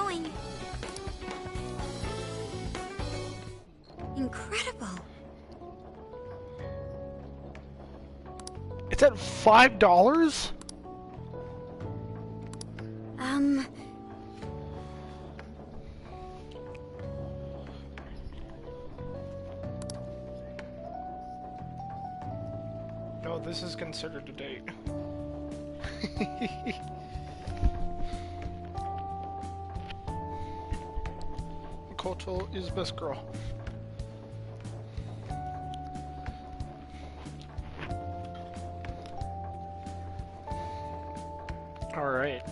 going. Incredible. It's at $5? No, this is considered a date. Makoto is best girl. Alright.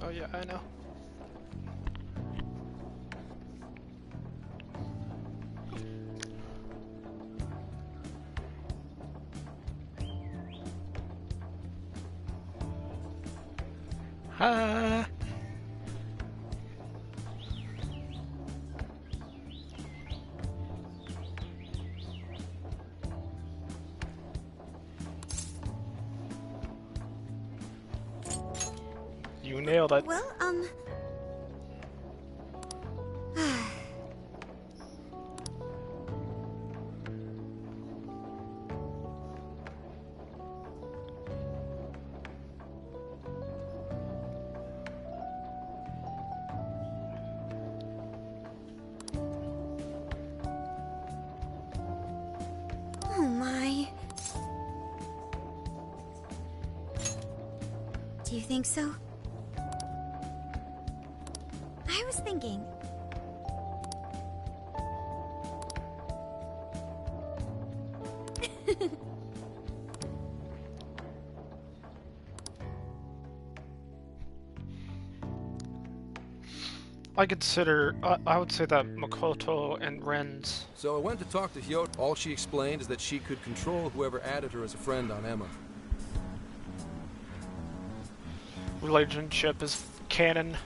Oh yeah, I know. Hi. You nailed it. Well, oh my. Do you think so? I was thinking. I would say that Makoto and Ren's. So I went to talk to Hyoto. All she explained is that she could control whoever added her as a friend on Emma. Relationship is canon.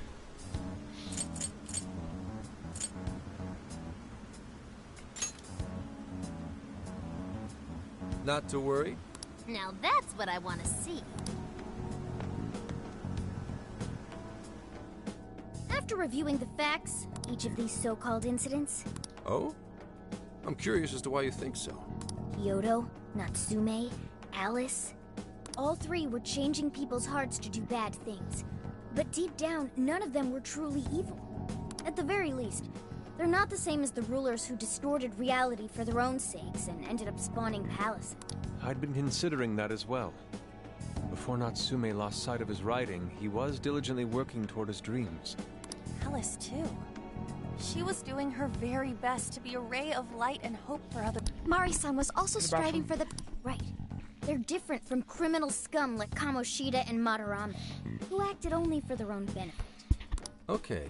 Not to worry. Now that's what I want to see. After reviewing the facts, each of these so-called incidents, Oh? I'm curious as to why you think so. Hyoto, Natsume, Alice, all three were changing people's hearts to do bad things. But deep down, none of them were truly evil. At the very least, they're not the same as the rulers who distorted reality for their own sakes and ended up spawning palaces. I'd been considering that as well. Before Natsume lost sight of his writing, he was diligently working toward his dreams. Alice, too. She was doing her very best to be a ray of light and hope for others. Mari-san was also striving for the... Right. They're different from criminal scum like Kamoshida and Madarame, who acted only for their own benefit. Okay,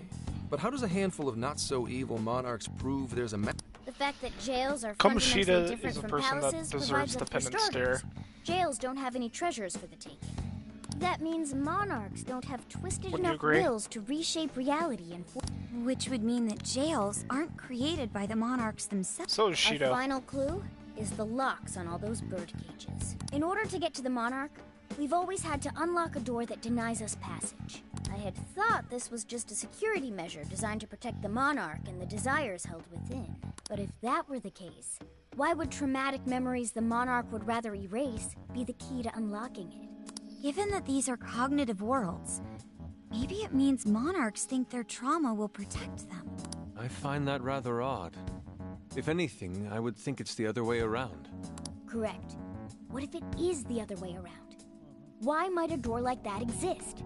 but how does a handful of not-so-evil monarchs prove there's a The fact that jails are fundamentally Kamoshida different is a from person that palaces deserves provides the us for penance starters. stare. Jails don't have any treasures for the taking. That means monarchs don't have twisted Wouldn't you enough agree? wills to reshape reality and Which would mean that jails aren't created by the monarchs themselves. So is Our Shido. final clue is the locks on all those bird cages. In order to get to the monarch, we've always had to unlock a door that denies us passage. I had thought this was just a security measure designed to protect the monarch and the desires held within. But if that were the case, why would traumatic memories the monarch would rather erase be the key to unlocking it? Given that these are cognitive worlds, maybe it means monarchs think their trauma will protect them. I find that rather odd. If anything, I would think it's the other way around. Correct. What if it is the other way around? Why might a door like that exist?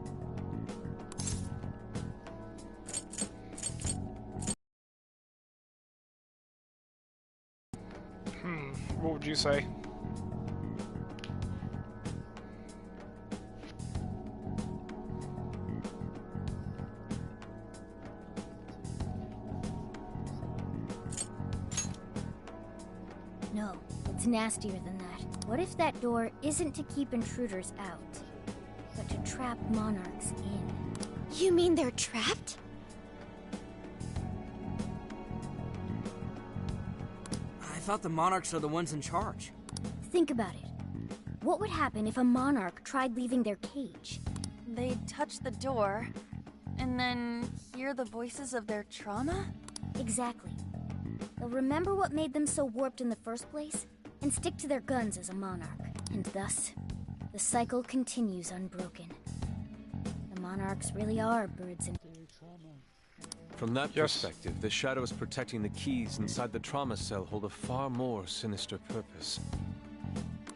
What would you say? No, it's nastier than that. What if that door isn't to keep intruders out, but to trap monarchs in? You mean they're trapped? I thought the monarchs are the ones in charge. Think about it. What would happen if a monarch tried leaving their cage? They'd touch the door, and then hear the voices of their trauma? Exactly. They'll remember what made them so warped in the first place, and stick to their guns as a monarch. And thus, the cycle continues unbroken. The monarchs really are birds in... From that Yes. perspective, the shadows protecting the keys inside the trauma cell hold a far more sinister purpose.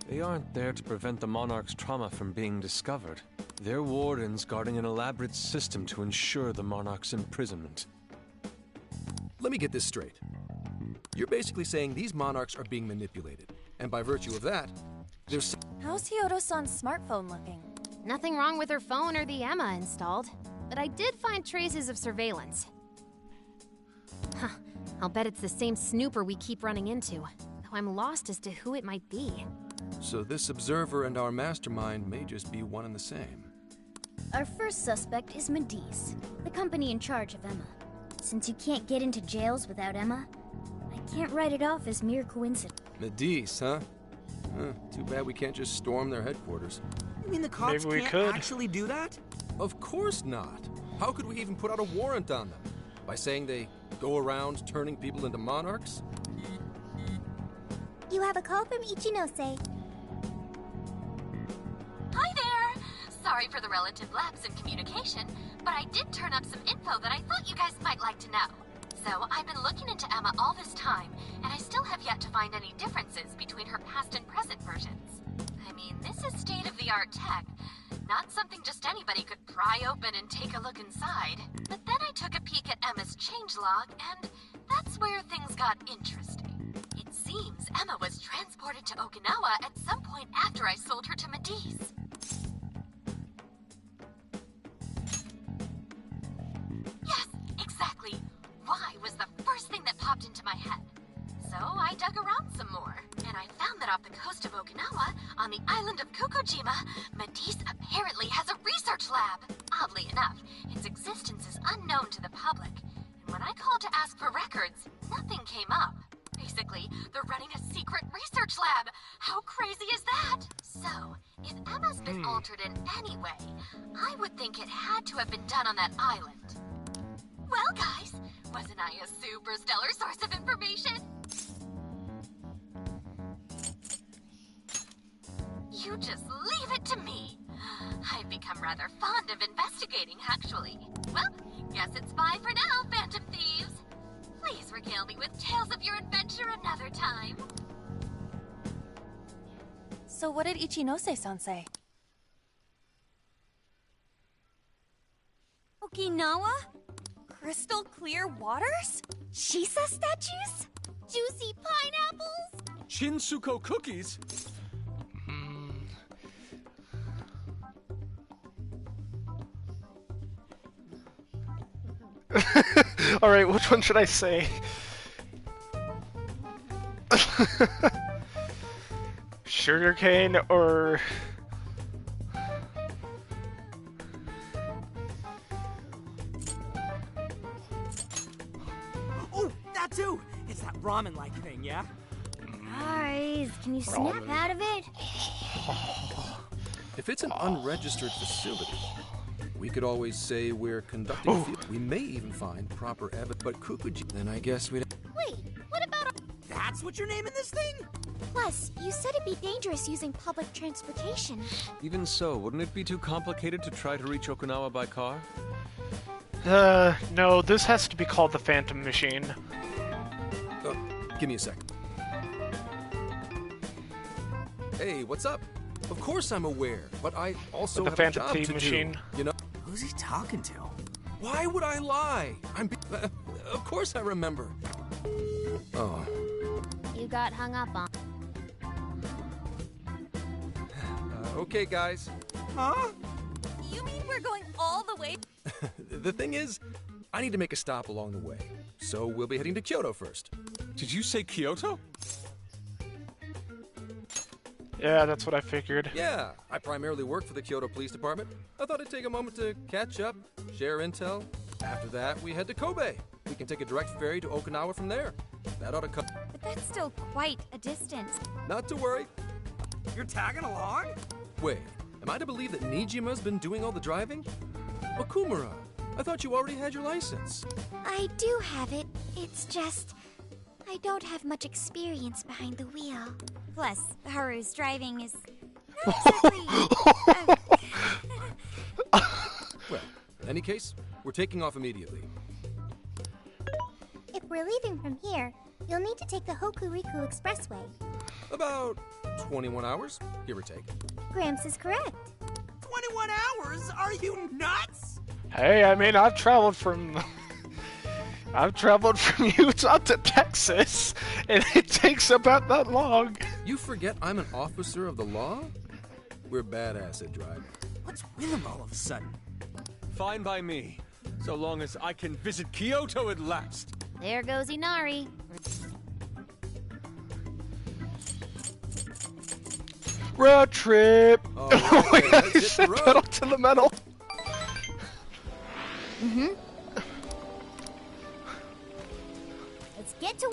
They aren't there to prevent the Monarch's trauma from being discovered. They're wardens guarding an elaborate system to ensure the Monarch's imprisonment. Let me get this straight. You're basically saying these monarchs are being manipulated, and by virtue of that, there's... How's Hyodo-san's smartphone looking? Nothing wrong with her phone or the Emma installed, but I did find traces of surveillance. Huh, I'll bet it's the same snooper we keep running into, though I'm lost as to who it might be. So this observer and our mastermind may just be one and the same. Our first suspect is Medice, the company in charge of Emma. Since you can't get into jails without Emma, I can't write it off as mere coincidence. Medice, huh? Too bad we can't just storm their headquarters. You mean the cops Maybe we can't could. actually do that? Of course not. How could we even put out a warrant on them? By saying they go around turning people into monarchs? You have a call from Ichinose. Hi there! Sorry for the relative lapse in communication, but I did turn up some info that I thought you guys might like to know. So, I've been looking into Emma all this time, and I still have yet to find any differences between her past and present versions. I mean, this is state-of-the-art tech, not something just anybody could pry open and take a look inside. But then I took a peek at Emma's changelog, and that's where things got interesting. It seems Emma was transported to Okinawa at some point after I sold her to Medice. Yes, exactly. Why was the first thing that popped into my head. So I dug around some more, and I found that off the coast of Okinawa, on the island of Kokojima, Medice apparently has a research lab. Oddly enough, its existence is unknown to the public, and when I called to ask for records, nothing came up. Basically, they're running a secret research lab. How crazy is that? So, if Emma's been altered in any way, I would think it had to have been done on that island. Well, guys, wasn't I a super stellar source of information? You just leave it to me. I've become rather fond of investigating, actually. Well, guess it's bye for now, Phantom Thieves. Please regale me with tales of your adventure another time. So what did Ichinose-san say? Okinawa? Crystal clear waters? Shisa statues? Juicy pineapples? Shinsuko cookies? Alright, which one should I say? Sugarcane or... Oh, that too! It's that ramen-like thing, yeah? Guys, can you snap Ramen. out of it? If it's an unregistered facility, we could always say we're conducting a field. We may even find proper evidence, but Kukuji... Then I guess we'd... Wait, what about... That's what you're naming this thing? Plus, you said it'd be dangerous using public transportation. Even so, wouldn't it be too complicated to try to reach Okinawa by car? No, this has to be called the Phantom Machine. Give me a sec. Hey, what's up? Of course I'm aware, but I also The have Phantom a job Thief to Machine. do. You know? Who's he talking to? Why would I lie? Of course I remember. Oh. You got hung up on. Okay, guys. Huh? You mean we're going all the way? The thing is, I need to make a stop along the way. So we'll be heading to Kyoto first. Did you say Kyoto? Yeah, that's what I figured. Yeah, I primarily work for the Kyoto Police Department. I thought I'd take a moment to catch up, share intel. After that, we head to Kobe. We can take a direct ferry to Okinawa from there. That ought to come. But that's still quite a distance. Not to worry. You're tagging along? Wait, am I to believe that Nijima's been doing all the driving? Okumura, I thought you already had your license. I do have it. It's just... I don't have much experience behind the wheel. Plus, Haru's driving is... not exactly... Well, in any case, we're taking off immediately. If we're leaving from here, you'll need to take the Hokuriku Expressway. About 21 hours, give or take. Gramps is correct. 21 hours? Are you nuts? Hey, I mean, I've traveled from Utah to Texas, and it takes about that long. You forget I'm an officer of the law? We're badass at driving. What's with him all of a sudden? Fine by me, so long as I can visit Kyoto at last. There goes Inari. Road trip. All right, let's hit the road. Pedal to the metal. Let's get to...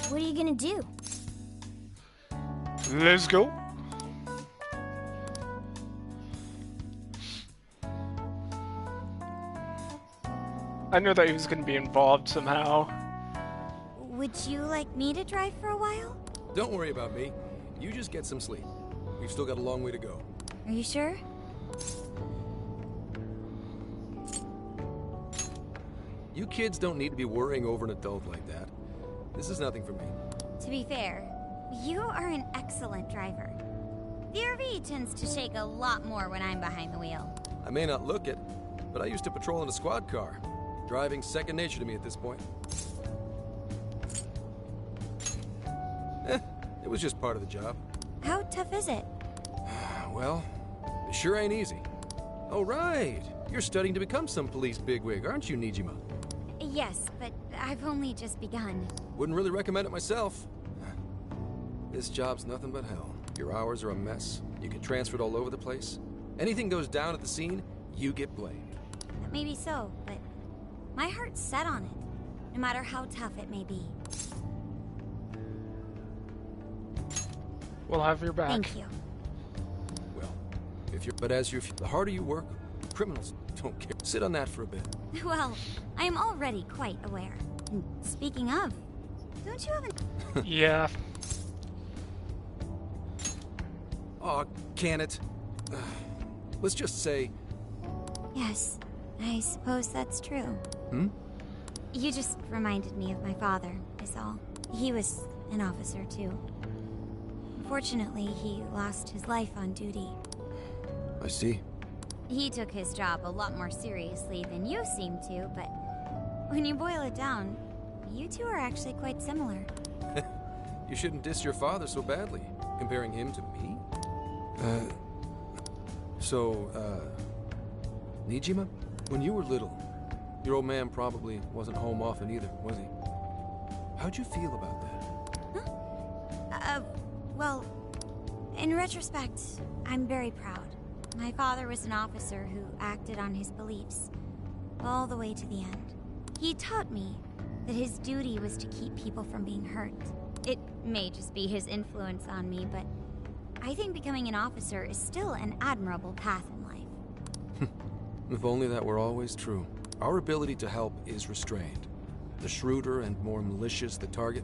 What are you gonna do? Let's go. I knew that he was going to be involved somehow. Would you like me to drive for a while? Don't worry about me. You just get some sleep. We've still got a long way to go. Are you sure? You kids don't need to be worrying over an adult like that. This is nothing for me. To be fair, you are an excellent driver. The RV tends to shake a lot more when I'm behind the wheel. I may not look it, but I used to patrol in a squad car. Driving's second nature to me at this point. It was just part of the job. How tough is it? Well, it sure ain't easy. Oh, right. You're studying to become some police bigwig, aren't you, Nijima? Yes, but I've only just begun. Wouldn't really recommend it myself. This job's nothing but hell. Your hours are a mess. You get transferred all over the place. Anything goes down at the scene, you get blamed. Maybe so, but my heart's set on it, no matter how tough it may be. We'll have your back. Thank you. Well, the harder you work, criminals don't care. Sit on that for a bit. Well, I am already quite aware. And speaking of, don't you have an... Yeah. Aw, can it? Let's just say... Yes, I suppose that's true. Hmm? You just reminded me of my father, is all. He was an officer, too. Unfortunately, he lost his life on duty. I see. He took his job a lot more seriously than you seem to, but when you boil it down, you two are actually quite similar. You shouldn't diss your father so badly, comparing him to me. Nijima, when you were little, your old man probably wasn't home often either, was he? How'd you feel about that? Huh? Well, in retrospect, I'm very proud. My father was an officer who acted on his beliefs, all the way to the end. He taught me that his duty was to keep people from being hurt. It may just be his influence on me, but I think becoming an officer is still an admirable path in life. If only that were always true. Our ability to help is restrained. The shrewder and more malicious the target,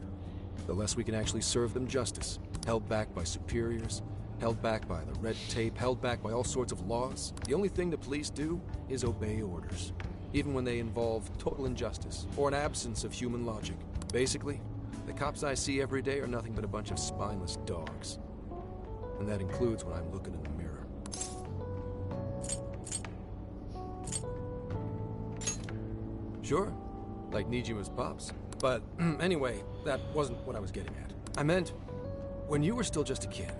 the less we can actually serve them justice. Held back by superiors, held back by the red tape, held back by all sorts of laws. The only thing the police do is obey orders, even when they involve total injustice or an absence of human logic. Basically, the cops I see every day are nothing but a bunch of spineless dogs. And that includes when I'm looking in the mirror. Sure, like Nijima's pops. But anyway, that wasn't what I was getting at. I meant, when you were still just a kid,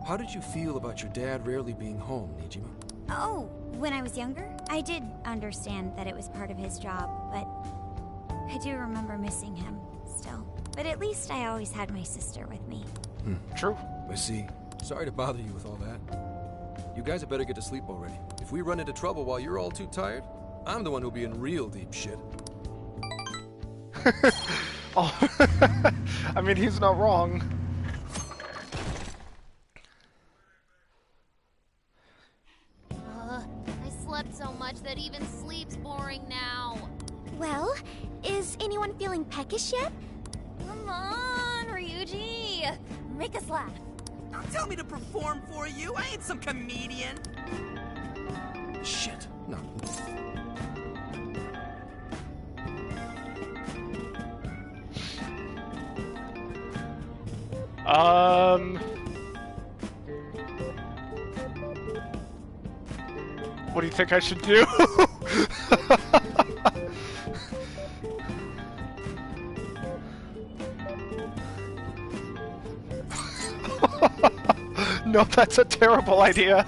how did you feel about your dad rarely being home, Nijima? Oh, when I was younger, I did understand that it was part of his job, but I do remember missing him still. But at least I always had my sister with me. True. I see. Sorry to bother you with all that. You guys had better get to sleep already. If we run into trouble while you're all too tired, I'm the one who'll be in real deep shit. Oh, I mean, he's not wrong. I slept so much that even sleep's boring now. Well, is anyone feeling peckish yet? Come on, Ryuji! Make us laugh. Don't tell me to perform for you. I ain't some comedian. Shit. No. What do you think I should do? No, that's a terrible idea.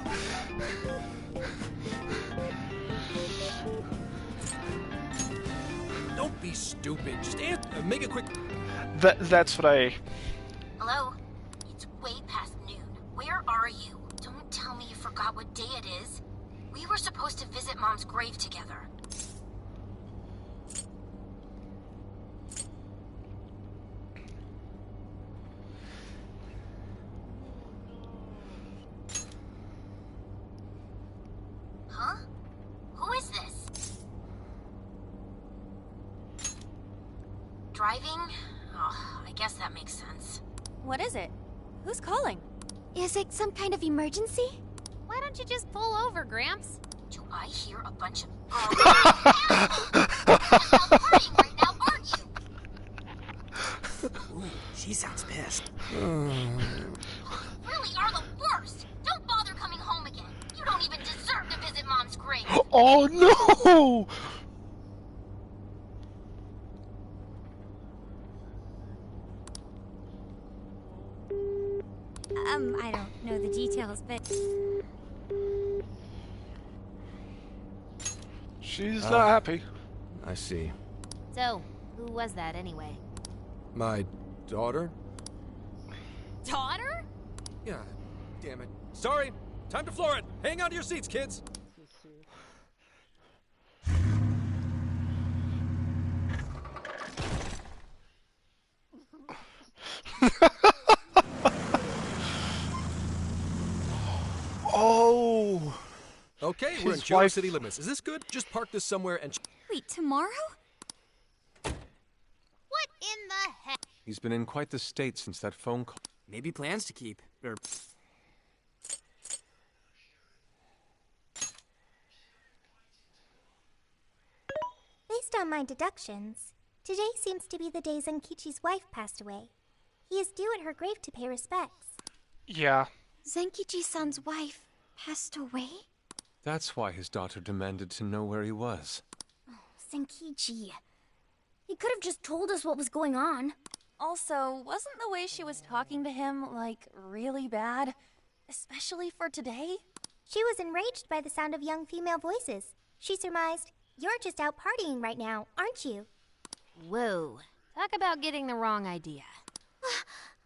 Don't be stupid. Just make it quick. That's what I... Hello? It's way past noon. Where are you? Don't tell me you forgot what day it is. We were supposed to visit Mom's grave together. Huh? Who is this? Driving? Oh, I guess that makes sense. What is it? Who's calling? Is it some kind of emergency? Why don't you just pull over, Gramps? Do I hear a bunch of partying right now, aren't you? Ooh, she sounds pissed. You really are the worst. Don't bother coming home again. You don't even deserve to visit Mom's grave. Oh no! I don't know the details, but She's not happy. I see. So, who was that anyway? My daughter? Daughter? Yeah, damn it. Sorry, time to floor it. Hang on to your seats, kids. Oh! Okay, we're in His Joe wife- City limits. Is this good? Just park this somewhere and... wait, tomorrow? What in the heck? He's been in quite the state since that phone call. Maybe plans to keep. Or Based on my deductions, today seems to be the day Zenkichi's wife passed away. He is due at her grave to pay respects. Yeah. Zenkichi-san's wife passed away? That's why his daughter demanded to know where he was. Zenkichi. He could have just told us what was going on. Also, wasn't the way she was talking to him, like, really bad? Especially for today? She was enraged by the sound of young female voices. She surmised, "You're just out partying right now, aren't you?" Whoa. Talk about getting the wrong idea.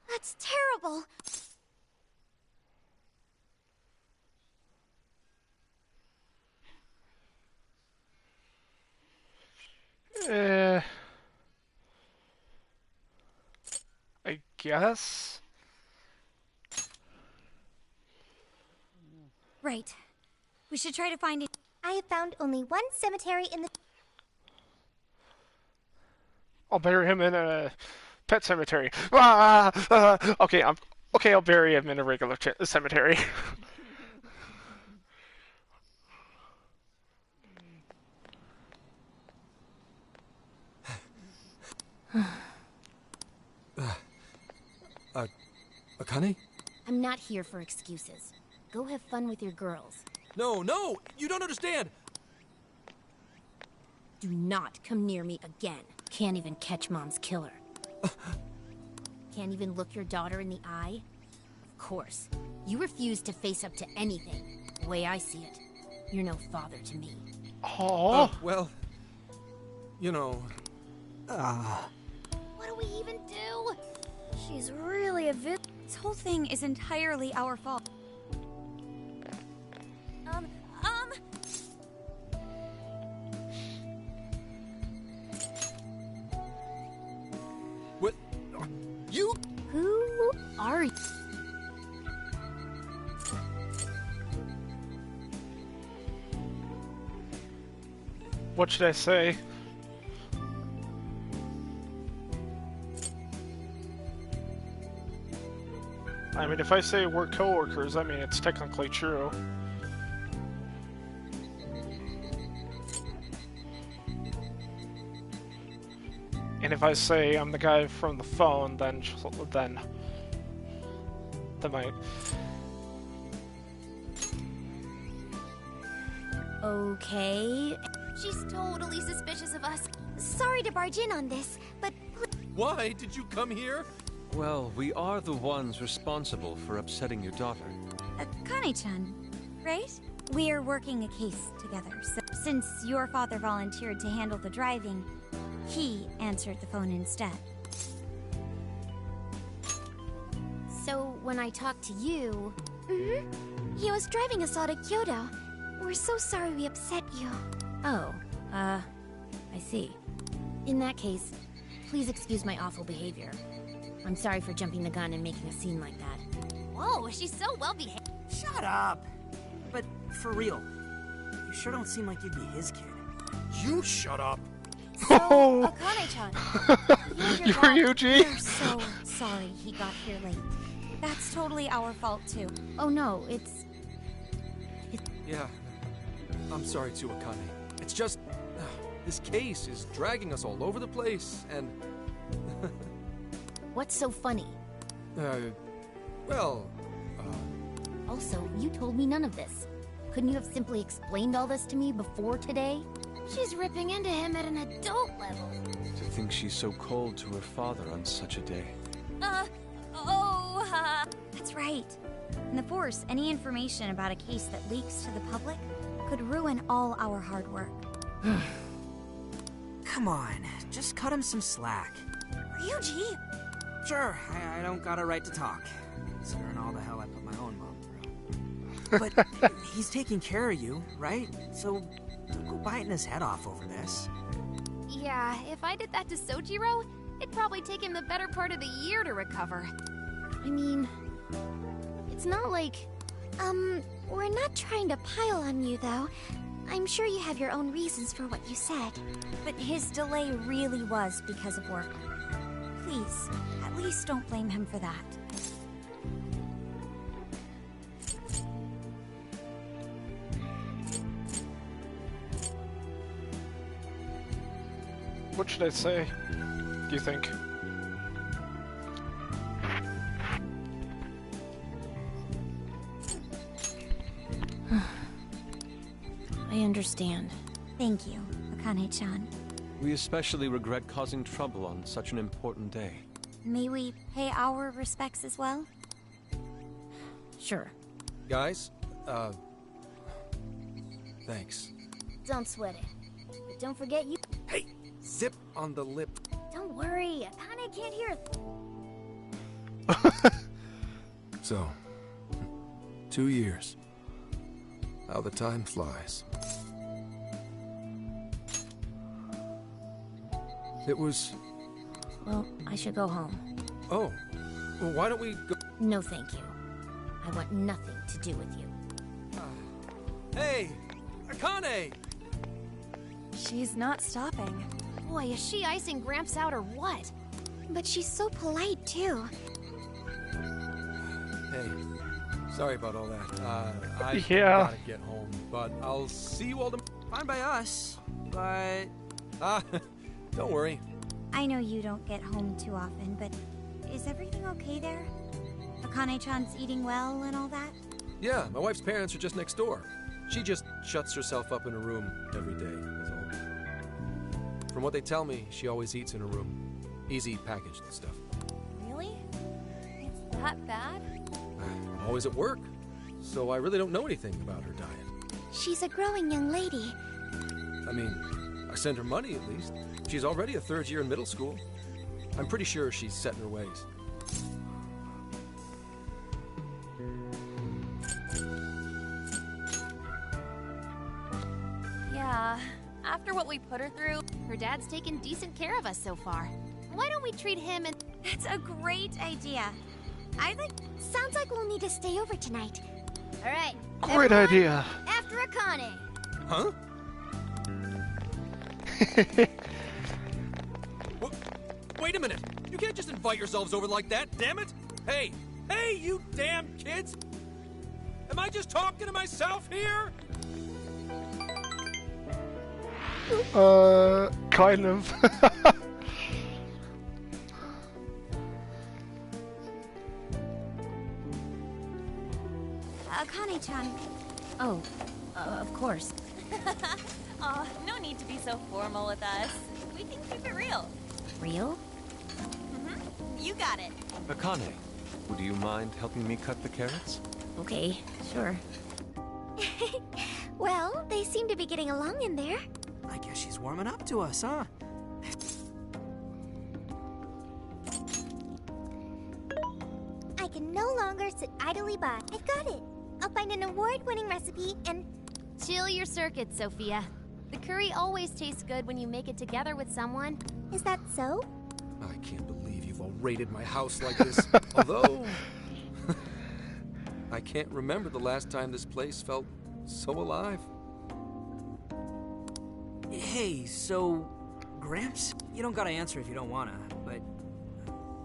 That's terrible. I guess? Right. We should try to find it. I have found only one cemetery in the... I'll bury him in a pet cemetery. Okay, I'll bury him in a regular cemetery. Akane? I'm not here for excuses. Go have fun with your girls. No, no! You don't understand! Do not come near me again. Can't even catch Mom's killer. Can't even look your daughter in the eye? Of course. You refuse to face up to anything. The way I see it, you're no father to me. Oh, Well, you know... What do we even do? She's really a This whole thing is entirely our fault. What? You? Who are you? What should I say? I mean, if I say we're coworkers, I mean, it's technically true. And if I say I'm the guy from the phone, then might... Okay. She's totally suspicious of us. Sorry to barge in on this, but Why did you come here? Well, we are the ones responsible for upsetting your daughter. Kane-chan, right? We're working a case together, so since your father volunteered to handle the driving, he answered the phone instead. So when I talked to you... he was driving us all to Kyoto. We're so sorry we upset you. Oh, I see. In that case, please excuse my awful behavior. I'm sorry for jumping the gun and making a scene like that. Whoa, she's so well behaved. Shut up. But for real, you sure don't seem like you'd be his kid. You shut up. So, Akane-chan, You were Yuji? We're so sorry he got here late. That's totally our fault, too. Oh no, it's... Yeah, I'm sorry too, Akane. It's just, this case is dragging us all over the place, and... What's so funny? Well, Also, you told me none of this. Couldn't you have simply explained all this to me before today? She's ripping into him at an adult level. To think she's so cold to her father on such a day. That's right. In the Force, any information about a case that leaks to the public could ruin all our hard work. Come on, just cut him some slack. Ryuji! Sure, I don't got a right to talk, considering all the hell I put my own mom through. But he's taking care of you, right? So don't go biting his head off over this. Yeah, if I did that to Sojiro, it'd probably take him the better part of the year to recover. I mean, it's not like... We're not trying to pile on you, though. I'm sure you have your own reasons for what you said. But his delay really was because of work. Please, at least don't blame him for that. What should I say? Do you think? I understand. Thank you, Akane-chan. We especially regret causing trouble on such an important day. May we pay our respects as well? Sure. guys, thanks. Don't sweat it. But don't forget you... Hey, zip on the lip. Don't worry, Akane can't hear... So, 2 years. How the time flies. It was... Well, I should go home. Oh, well, why don't we go... No, thank you. I want nothing to do with you. Hey, Akane! She's not stopping. Boy, is she icing Gramps out or what? But she's so polite, too. Hey, sorry about all that. I Yeah. gotta get home, but I'll see you all tomorrow. Fine by us, but... Don't worry. I know you don't get home too often, but is everything okay there? Akane-chan's eating well and all that? Yeah, my wife's parents are just next door. She just shuts herself up in her room every day, is all. From what they tell me, she always eats in her room. Easy packaged and stuff. Really? It's that bad? I'm always at work, so I really don't know anything about her diet. She's a growing young lady. I mean, I send her money at least. She's already a third year in middle school. I'm pretty sure she's set in her ways. after what we put her through... Her dad's taken decent care of us so far. Why don't we treat him and... That's a great idea. Sounds like we'll need to stay over tonight. All right. Great everyone, idea. After Akane. Huh? Wait a minute! You can't just invite yourselves over like that, damn it! Hey! Hey, you damn kids! Am I just talking to myself here? Kind of. Akane-chan. Oh, of course. Aw, no need to be so formal with us. We can keep it real. Real? You got it. Akane, would you mind helping me cut the carrots? Okay, sure. Well, they seem to be getting along in there. I guess she's warming up to us, huh? I can no longer sit idly by. I've got it. I'll find an award-winning recipe and... Chill your circuits, Sophia. The curry always tastes good when you make it together with someone. Is that so? I can't believe you've all raided my house like this. Although... I can't remember the last time this place felt so alive. Hey, so... Gramps? You don't gotta answer if you don't wanna, but...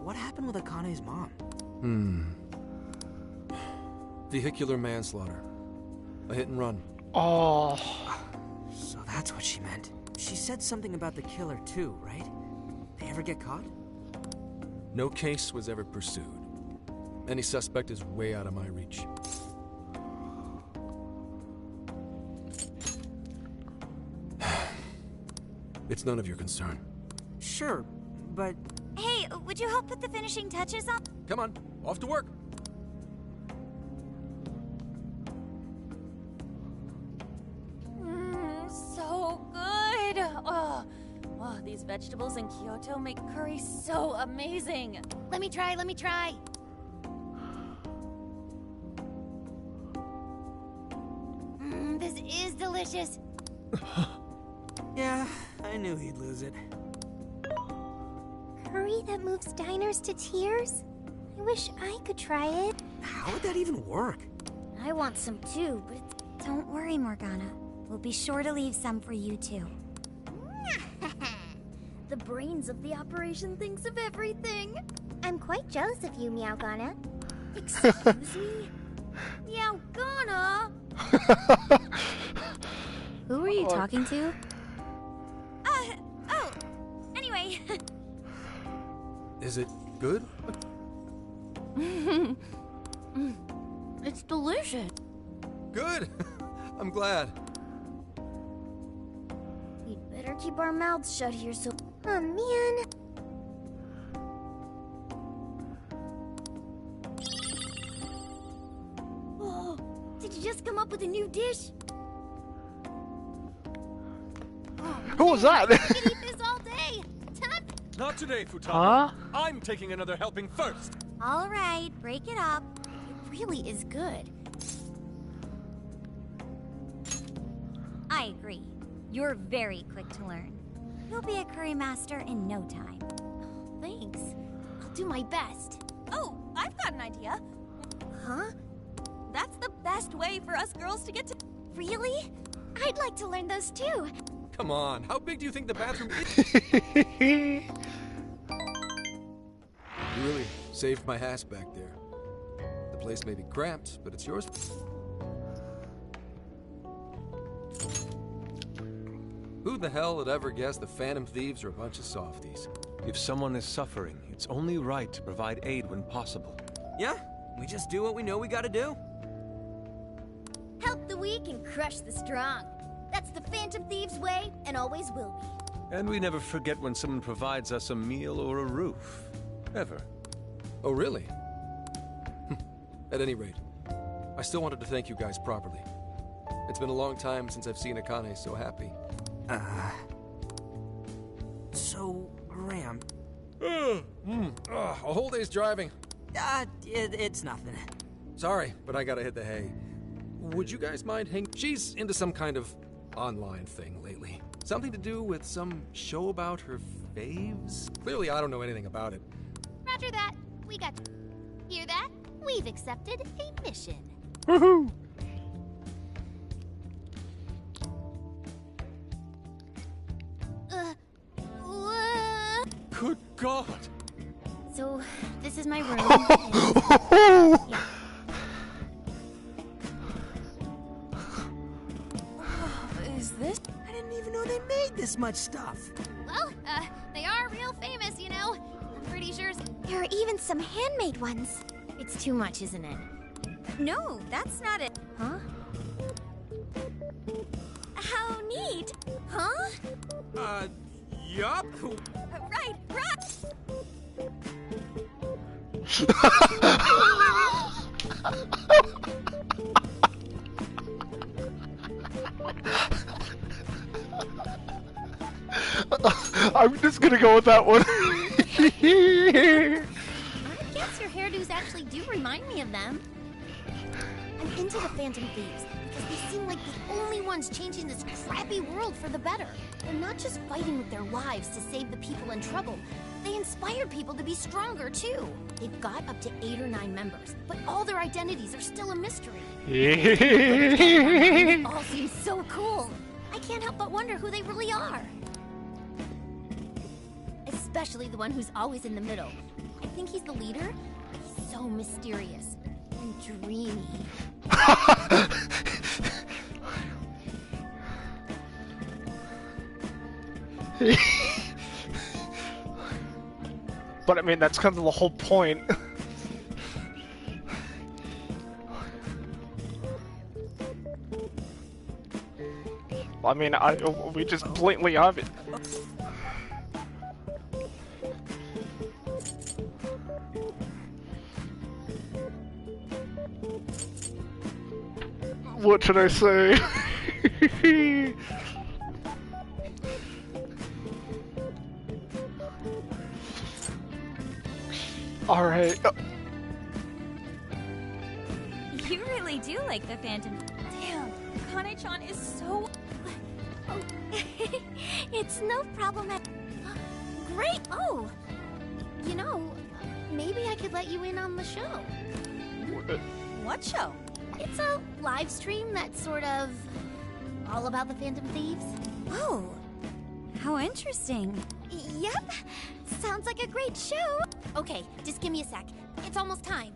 What happened with Akane's mom? Vehicular manslaughter. A hit and run. Oh. So that's what she meant. She said something about the killer too, right? They ever get caught? No case was ever pursued. Any suspect is way out of my reach. It's none of your concern. Sure, but... Hey, would you help put the finishing touches on? Come on, off to work. So good. Oh, these vegetables in Kyoto make curry so amazing. Let me try. This is delicious. Yeah, I knew he'd lose it. Curry that moves diners to tears? I wish I could try it. How would that even work? I want some too, but it's... Don't worry, Morgana. We'll be sure to leave some for you too. The brains of the operation thinks of everything. I'm quite jealous of you, Meowgana. Excuse me? Meowgana? Who were you talking to? Anyway. Is it good? It's delicious. Good! I'm glad. We'd better keep our mouths shut here so... Oh, man. Oh, did you just come up with a new dish? Who was that? I could eat this all day. Not today, Futaba. Huh? I'm taking another helping first. All right, break it up. It really is good. I agree. You're very quick to learn. You'll be a curry master in no time. Thanks. I'll do my best. Oh, I've got an idea. Huh? That's the best way for us girls to get to... Really? I'd like to learn those too. Come on, how big do you think the bathroom is? You really saved my ass back there. The place may be cramped, but it's yours. Who the hell would ever guess the Phantom Thieves are a bunch of softies? If someone is suffering, it's only right to provide aid when possible. Yeah, we just do what we know we gotta do. Help the weak and crush the strong. That's the Phantom Thieves' way, and always will be. And we never forget when someone provides us a meal or a roof. Ever. Oh, really? At any rate, I still wanted to thank you guys properly. It's been a long time since I've seen Akane so happy. So, Graham... A whole day's driving. It's nothing. Sorry, but I gotta hit the hay. Would you guys mind hanging? She's into some kind of online thing lately. Something to do with some show about her faves? Clearly, I don't know anything about it. Roger that. We got... Hear that? We've accepted a mission. Woohoo! Good God! So, this is my room. Yeah. Is this? I didn't even know they made this much stuff. Well, they are real famous, you know. I'm pretty sure... There are even some handmade ones. It's too much, isn't it? No, that's not it. Huh? How neat. Huh? Yup. Right, right. I'm just gonna go with that one. I guess your hairdos actually do remind me of them. I'm into the Phantom Thieves because they seem like the only ones changing this crappy world for the better. They're not just fighting with their lives to save the people in trouble. They inspire people to be stronger, too. They've got up to 8 or 9 members, but all their identities are still a mystery. They all seem so cool. I can't help but wonder who they really are. Especially the one who's always in the middle. I think he's the leader. He's so mysterious and dreamy. But I mean, that's kind of the whole point. I mean, we just blatantly have it. What should I say? Alright. You really do like the Phantom. Damn, Kane-chan is so... Oh, it's no problem at... Great! Oh! You know, maybe I could let you in on the show. What show? It's a live stream that's sort of all about the Phantom Thieves. Oh, how interesting. Yep, sounds like a great show. Okay, just give me a sec. It's almost time.